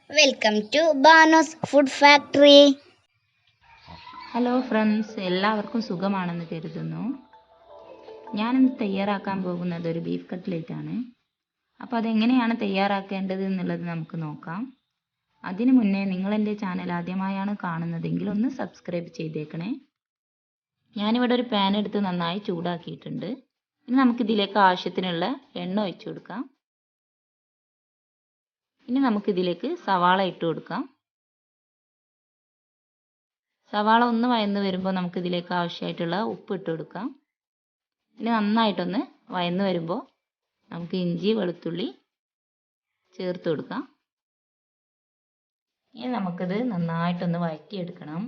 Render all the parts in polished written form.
Welcome to Bano's food factory. Hello friends, എല്ലാവർക്കും സുഖമാണെന്ന് കരുതുന്നു. ഞാനിന്ന് തയ്യാറാക്കാൻ പോകുന്നത് ഒരു ബീഫ് കട്ട്ലേറ്റ് ആണ്. അപ്പോൾ അതെങ്ങനെയാണ് തയ്യാറാക്കേണ്ടത് എന്നുള്ളത് നമുക്ക് നോക്കാം. അതിനു മുന്നേ നിങ്ങൾ എൻ്റെ ചാനൽ ആദ്യമായാണ് കാണുന്നതെങ്കിൽ ഒന്ന് സബ്സ്ക്രൈബ് ചെയ്തേക്കണേ. ഞാനിവിടെ ഒരു പാൻ എടുത്ത് നന്നായി ചൂടാക്കിയിട്ടുണ്ട്. ഇനി നമുക്കിതിലേക്ക് ആവശ്യത്തിനുള്ള എണ്ണ ഒഴിച്ചു കൊടുക്കാം. ഇനി നമുക്കിതിലേക്ക് സവാള ഇട്ട് കൊടുക്കാം. സവാള ഒന്ന് വഴന്ന് വരുമ്പോൾ നമുക്കിതിലേക്ക് ആവശ്യമായിട്ടുള്ള ഉപ്പ് ഇട്ട് കൊടുക്കാം. ഇനി നന്നായിട്ടൊന്ന് വഴന്ന് വരുമ്പോൾ നമുക്ക് ഇഞ്ചി വെളുത്തുള്ളി ചേർത്ത് കൊടുക്കാം. ഇനി നമുക്കിത് നന്നായിട്ടൊന്ന് വഴറ്റിയെടുക്കണം.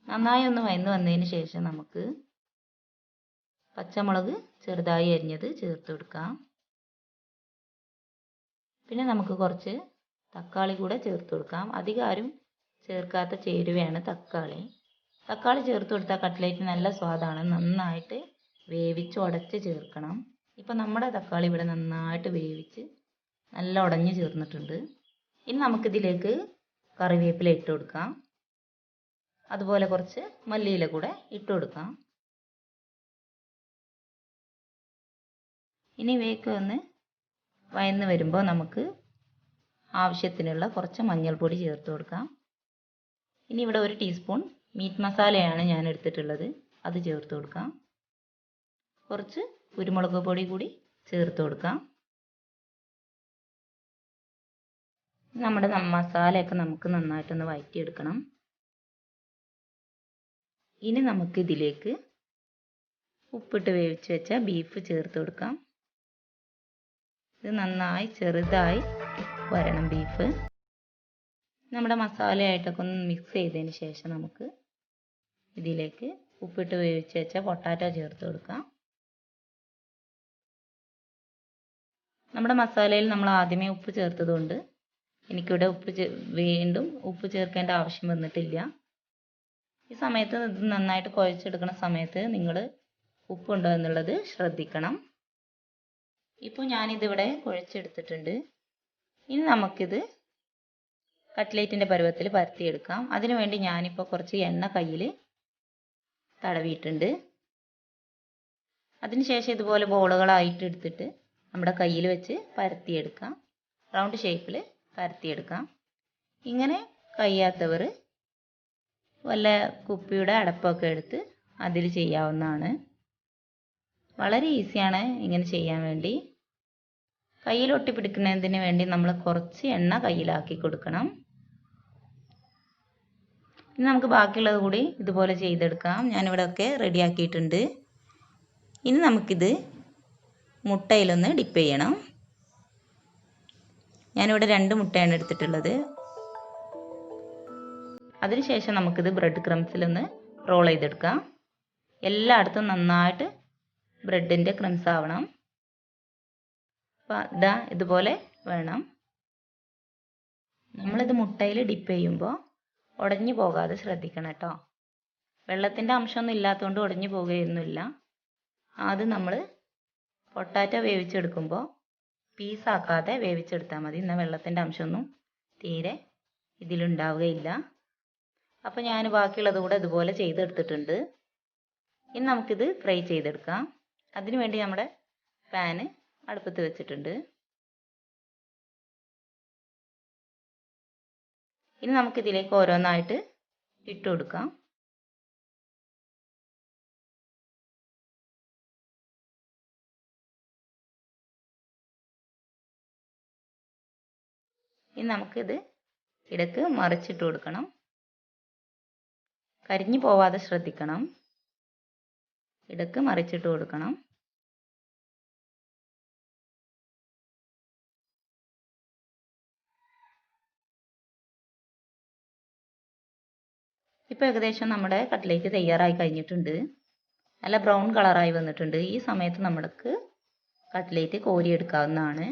നന്നായി ഒന്ന് വഴന്ന് വന്നതിന് ശേഷം നമുക്ക് പച്ചമുളക് ചെറുതായി അരിഞ്ഞത് ചേർത്ത് കൊടുക്കാം. പിന്നെ നമുക്ക് കുറച്ച് തക്കാളി കൂടെ ചേർത്ത് കൊടുക്കാം. അധികം ആരും ചേർക്കാത്ത ചേരുവയാണ് തക്കാളി. തക്കാളി ചേർത്ത് കൊടുത്താൽ കട്ട്ലേറ്റ് നല്ല സ്വാദാണ്. നന്നായിട്ട് വേവിച്ച് ഉടച്ച് ചേർക്കണം. ഇപ്പം നമ്മുടെ തക്കാളി ഇവിടെ നന്നായിട്ട് വേവിച്ച് നല്ല ഉടഞ്ഞ് ചേർന്നിട്ടുണ്ട്. ഇനി നമുക്കിതിലേക്ക് കറിവേപ്പില ഇട്ട് കൊടുക്കാം. അതുപോലെ കുറച്ച് മല്ലിയില കൂടെ ഇട്ട് കൊടുക്കാം. ഇനി ഇവയൊക്കെ ഒന്ന് വഴന്ന് വരുമ്പോൾ നമുക്ക് ആവശ്യത്തിനുള്ള കുറച്ച് മഞ്ഞൾപ്പൊടി ചേർത്ത് കൊടുക്കാം. ഇനി ഇവിടെ 1 ടീസ്പൂൺ മീറ്റ് മസാലയാണ് ഞാൻ എടുത്തിട്ടുള്ളത്, അത് ചേർത്ത് കൊടുക്കാം. കുറച്ച് കുരുമുളക് പൊടി കൂടി ചേർത്ത് കൊടുക്കാം. നമ്മുടെ മസാലയൊക്കെ നമുക്ക് നന്നായിട്ടൊന്ന് വഴറ്റിയെടുക്കണം. ഇനി നമുക്കിതിലേക്ക് ഉപ്പിട്ട് വേവിച്ച് വെച്ച ബീഫ് ചേർത്ത് കൊടുക്കാം. ഇത് നന്നായി ചെറുതായി വരണം ബീഫ്. നമ്മുടെ മസാലയായിട്ടൊക്കെ ഒന്ന് മിക്സ് ചെയ്തതിന് ശേഷം നമുക്ക് ഇതിലേക്ക് ഉപ്പിട്ട് വേവിച്ച് വെച്ച പൊട്ടാറ്റോ ചേർത്ത് കൊടുക്കാം. നമ്മുടെ മസാലയിൽ നമ്മൾ ആദ്യമേ ഉപ്പ് ചേർത്തതുകൊണ്ട് എനിക്കിവിടെ വീണ്ടും ഉപ്പ് ചേർക്കേണ്ട ആവശ്യം വന്നിട്ടില്ല. ഈ സമയത്ത് ഇത് നന്നായിട്ട് കുഴച്ചെടുക്കുന്ന സമയത്ത് നിങ്ങൾ ഉപ്പുണ്ടോ എന്നുള്ളത് ശ്രദ്ധിക്കണം. ഇപ്പോൾ ഞാനിതിവിടെ കുഴച്ചെടുത്തിട്ടുണ്ട്. ഇനി നമുക്കിത് കട്ട്ലേറ്റിൻ്റെ പരുവത്തിൽ പരത്തിയെടുക്കാം. അതിനുവേണ്ടി ഞാനിപ്പോൾ കുറച്ച് എണ്ണ കയ്യിൽ തടവിയിട്ടുണ്ട്. അതിനുശേഷം ഇതുപോലെ ബോളുകളായിട്ട് എടുത്തിട്ട് നമ്മുടെ കയ്യിൽ വെച്ച് പരത്തിയെടുക്കാം. റൗണ്ട് ഷേപ്പിൽ പരത്തിയെടുക്കാം. ഇങ്ങനെ കഴിയാത്തവർ വല്ല കുപ്പിയുടെ അടപ്പൊക്കെ എടുത്ത് അതിൽ ചെയ്യാവുന്നതാണ്. വളരെ ഈസിയാണ് ഇങ്ങനെ ചെയ്യാൻ വേണ്ടി. കയ്യിൽ ഒട്ടിപ്പിടിക്കുന്നതിന് വേണ്ടി നമ്മൾ കുറച്ച് എണ്ണ കയ്യിലാക്കി കൊടുക്കണം. ഇനി നമുക്ക് ബാക്കിയുള്ളത് കൂടി ഇതുപോലെ ചെയ്തെടുക്കാം. ഞാനിവിടെ ഒക്കെ റെഡിയാക്കിയിട്ടുണ്ട്. ഇനി നമുക്കിത് മുട്ടയിലൊന്ന് ഡിപ്പ് ചെയ്യണം. ഞാനിവിടെ 2 മുട്ടയാണ് എടുത്തിട്ടുള്ളത്. അതിനുശേഷം നമുക്കിത് ബ്രെഡ് ക്രംസിലൊന്ന് റോൾ ചെയ്തെടുക്കാം. എല്ലായിടത്തും നന്നായിട്ട് ബ്രെഡിൻ്റെ ക്രംസ് ആവണം. അപ്പോൾ ഇതുപോലെ വേണം. നമ്മളിത് മുട്ടയിൽ ഡിപ്പ് ചെയ്യുമ്പോൾ ഉടഞ്ഞു പോകാതെ ശ്രദ്ധിക്കണം കേട്ടോ. വെള്ളത്തിൻ്റെ അംശമൊന്നും ഇല്ലാത്തതുകൊണ്ട് ഉടഞ്ഞു പോകുകയൊന്നുമില്ല. ആദ്യം നമ്മൾ പൊട്ടാറ്റോ വേവിച്ചെടുക്കുമ്പോൾ പീസാക്കാതെ വേവിച്ചെടുത്താൽ മതി. എന്നാൽ വെള്ളത്തിൻ്റെ അംശമൊന്നും തീരെ ഇതിലുണ്ടാവുകയില്ല. അപ്പോൾ ഞാൻ ബാക്കിയുള്ളത് കൂടെ ഇതുപോലെ ചെയ്തെടുത്തിട്ടുണ്ട്. ഇനി നമുക്കിത് ഫ്രൈ ചെയ്തെടുക്കാം. അതിനുവേണ്ടി നമ്മുടെ പാന് അടുപ്പത്ത് വെച്ചിട്ടുണ്ട്. ഇനി നമുക്കിതിലേക്ക് ഓരോന്നായിട്ട് ഇട്ട് കൊടുക്കാം. ഇനി നമുക്കിത് ഇടയ്ക്ക് മറിച്ചിട്ട് കൊടുക്കണം. കരിഞ്ഞു പോവാതെ ശ്രദ്ധിക്കണം. ഇടയ്ക്ക് മറിച്ചിട്ട് കൊടുക്കണം. ഇപ്പോൾ ഏകദേശം നമ്മുടെ കട്ട്ലേറ്റ് തയ്യാറായി കഴിഞ്ഞിട്ടുണ്ട്. നല്ല ബ്രൗൺ കളറായി വന്നിട്ടുണ്ട്. ഈ സമയത്ത് നമുക്ക് കട്ട്ലേറ്റ് കോരിയെടുക്കാവുന്നതാണ്.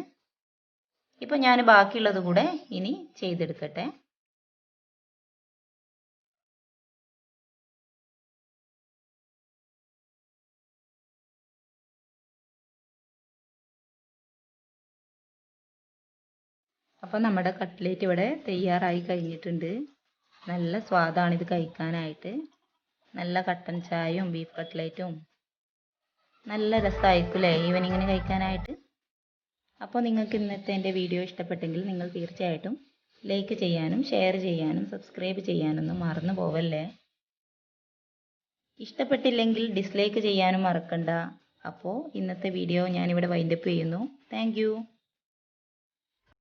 ഇപ്പോൾ ഞാൻ ബാക്കിയുള്ളത് കൂടെ ഇനി ചെയ്തെടുക്കട്ടെ. അപ്പോൾ നമ്മുടെ കട്ട്ലേറ്റ് ഇവിടെ തയ്യാറായി കഴിഞ്ഞിട്ടുണ്ട്. നല്ല സ്വാദാണ് ഇത് കഴിക്കാനായിട്ട്. നല്ല കട്ടൻ ചായയും ബീഫ് കട്ട്ലേറ്റും നല്ല രസമായിരിക്കും അല്ലേ ഈവനിങ്ങിന് കഴിക്കാനായിട്ട്. അപ്പോൾ നിങ്ങൾക്ക് ഇന്നത്തെ എൻ്റെ വീഡിയോ ഇഷ്ടപ്പെട്ടെങ്കിൽ നിങ്ങൾ തീർച്ചയായിട്ടും ലൈക്ക് ചെയ്യാനും ഷെയർ ചെയ്യാനും സബ്സ്ക്രൈബ് ചെയ്യാനൊന്നും മറന്നു പോവല്ലേ. ഇഷ്ടപ്പെട്ടില്ലെങ്കിൽ ഡിസ്ലൈക്ക് ചെയ്യാനും മറക്കണ്ട. അപ്പോൾ ഇന്നത്തെ വീഡിയോ ഞാനിവിടെ വൈൻഡപ്പ് ചെയ്യുന്നു. താങ്ക്